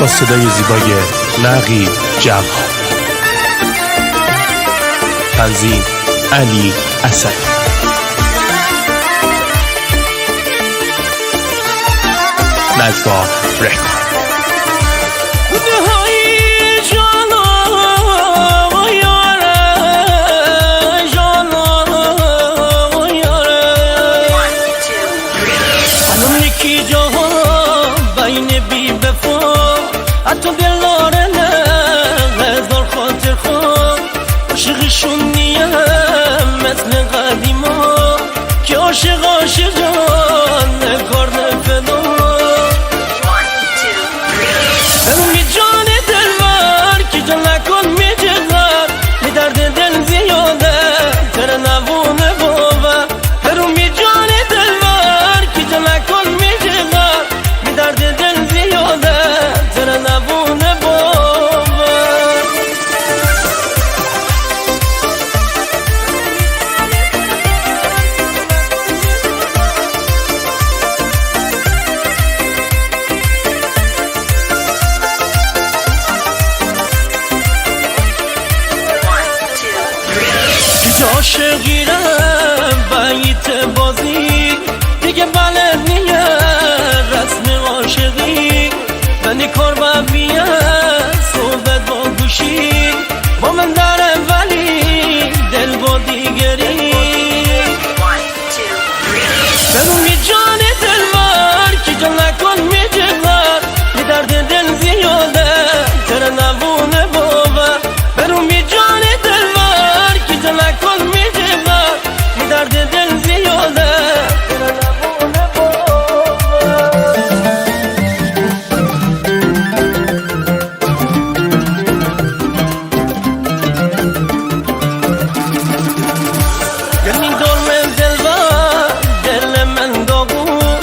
با صدای زیبای نقی جواد. تنظیم علی اسدی. نجوا رکورد. حتی دلاره نه هزار خاطر خود عاشقشون نیم مثل قدیما که عاشق عاشقان کار نفدا برومی جان دلور که جان نکن می جغر می درد دل زیاده تر نبونه باور برومی جان دلور که جان نکن می جغر می درد دل زیاده تر نبونه باور عاشقیرم بیت بازی دیگه بلد نیه رسم عاشقی بندی کار با بیه صحبت با گوشی با من داره ولی دل با دیگری برومی جان دلور که جان نکن می جغر می درد دل زیاده تر نبونه باور برومی جان دلور که جان نکن می جغر می درد دل زیاده تر نبونه باور گرمی دلم دلور دل من داغون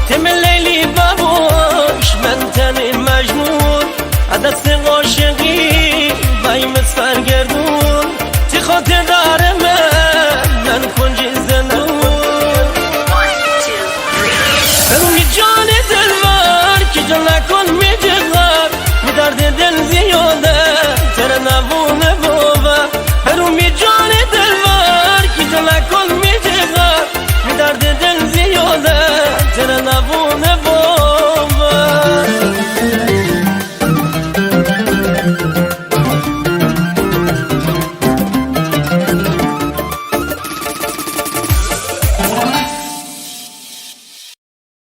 تم لیلی باباش من تن مجنون عدس عاشقی بایم سرگردون تی خاطر داره من کنج زندون برومی جان دلور که جان نکن